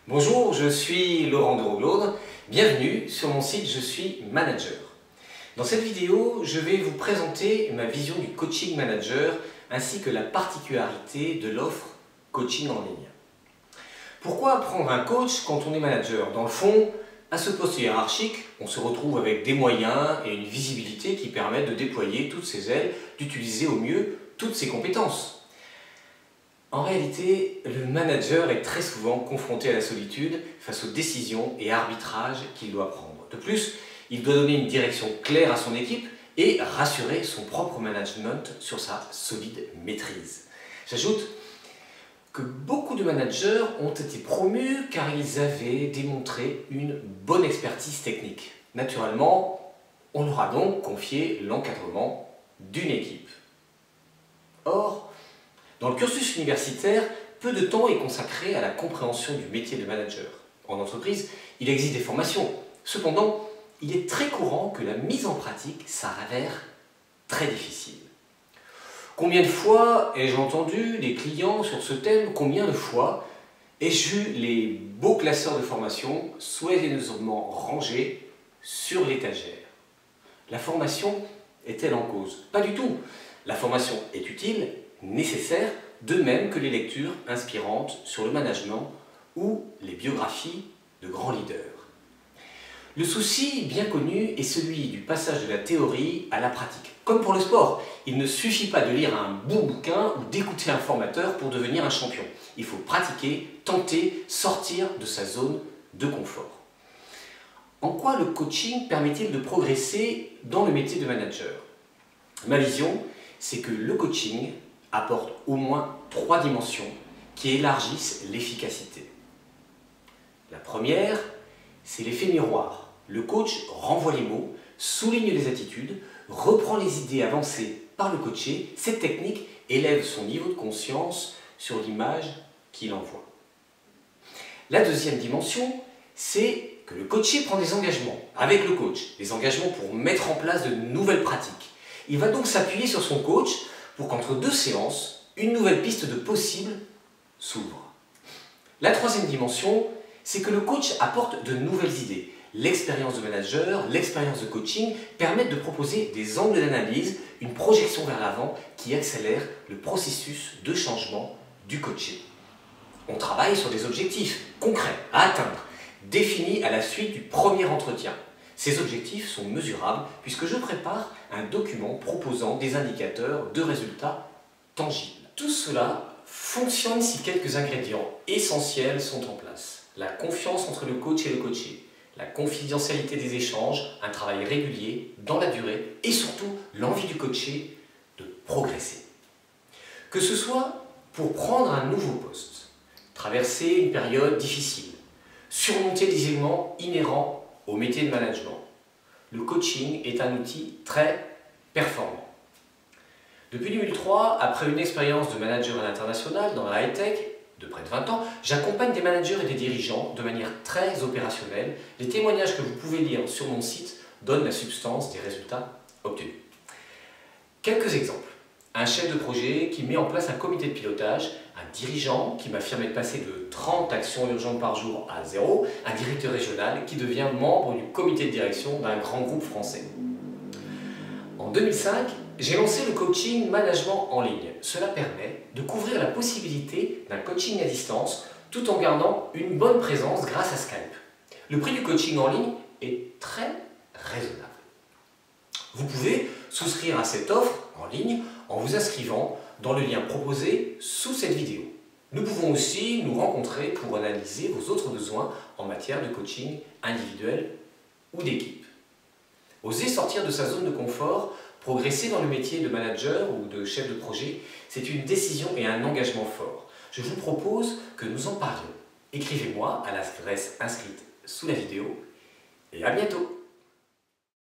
Bonjour, je suis Laurent de Roglaude. Bienvenue sur mon site Je suis manager. Dans cette vidéo, je vais vous présenter ma vision du coaching manager ainsi que la particularité de l'offre coaching en ligne. Pourquoi prendre un coach quand on est manager? Dans le fond, à ce poste hiérarchique, on se retrouve avec des moyens et une visibilité qui permettent de déployer toutes ses ailes, d'utiliser au mieux toutes ses compétences. En réalité, le manager est très souvent confronté à la solitude face aux décisions et arbitrages qu'il doit prendre. De plus, il doit donner une direction claire à son équipe et rassurer son propre management sur sa solide maîtrise. J'ajoute que beaucoup de managers ont été promus car ils avaient démontré une bonne expertise technique. Naturellement, on leur a donc confié l'encadrement d'une équipe. Or, dans le cursus universitaire, peu de temps est consacré à la compréhension du métier de manager. En entreprise, il existe des formations. Cependant, il est très courant que la mise en pratique s'avère très difficile. Combien de fois ai-je entendu des clients sur ce thème? Combien de fois ai-je vu les beaux classeurs de formation soigneusement rangés sur l'étagère? La formation est-elle en cause? Pas du tout. La formation est utile, nécessaire, de même que les lectures inspirantes sur le management ou les biographies de grands leaders. Le souci bien connu est celui du passage de la théorie à la pratique. Comme pour le sport, il ne suffit pas de lire un bon bouquin ou d'écouter un formateur pour devenir un champion. Il faut pratiquer, tenter, sortir de sa zone de confort. En quoi le coaching permet-il de progresser dans le métier de manager? Ma vision, c'est que le coaching apporte au moins 3 dimensions qui élargissent l'efficacité. La première, c'est l'effet miroir. Le coach renvoie les mots, souligne les attitudes, reprend les idées avancées par le coaché. Cette technique élève son niveau de conscience sur l'image qu'il envoie. La deuxième dimension, c'est que le coaché prend des engagements avec le coach, des engagements pour mettre en place de nouvelles pratiques. Il va donc s'appuyer sur son coach pour qu'entre 2 séances, une nouvelle piste de possible s'ouvre. La troisième dimension, c'est que le coach apporte de nouvelles idées. L'expérience de manager, l'expérience de coaching permettent de proposer des angles d'analyse, une projection vers l'avant qui accélère le processus de changement du coaché. On travaille sur des objectifs concrets à atteindre, définis à la suite du premier entretien. Ces objectifs sont mesurables puisque je prépare un document proposant des indicateurs de résultats tangibles. Tout cela fonctionne si quelques ingrédients essentiels sont en place. La confiance entre le coach et le coaché, la confidentialité des échanges, un travail régulier dans la durée et surtout l'envie du coaché de progresser. Que ce soit pour prendre un nouveau poste, traverser une période difficile, surmonter les éléments inhérents au métier de management, le coaching est un outil très performant. Depuis 2003, après une expérience de manager à l'international dans la high-tech de près de 20 ans, j'accompagne des managers et des dirigeants de manière très opérationnelle. Les témoignages que vous pouvez lire sur mon site donnent la substance des résultats obtenus. Quelques exemples. Un chef de projet qui met en place un comité de pilotage, un dirigeant qui m'affirmait de passer de 30 actions urgentes par jour à 0, un directeur régional qui devient membre du comité de direction d'un grand groupe français. En 2005, j'ai lancé le coaching management en ligne. Cela permet de couvrir la possibilité d'un coaching à distance tout en gardant une bonne présence grâce à Skype. Le prix du coaching en ligne est très raisonnable. Vous pouvez souscrire à cette offre en ligne en vous inscrivant dans le lien proposé sous cette vidéo. Nous pouvons aussi nous rencontrer pour analyser vos autres besoins en matière de coaching individuel ou d'équipe. Oser sortir de sa zone de confort, progresser dans le métier de manager ou de chef de projet, c'est une décision et un engagement fort. Je vous propose que nous en parlions. Écrivez-moi à l'adresse inscrite sous la vidéo et à bientôt!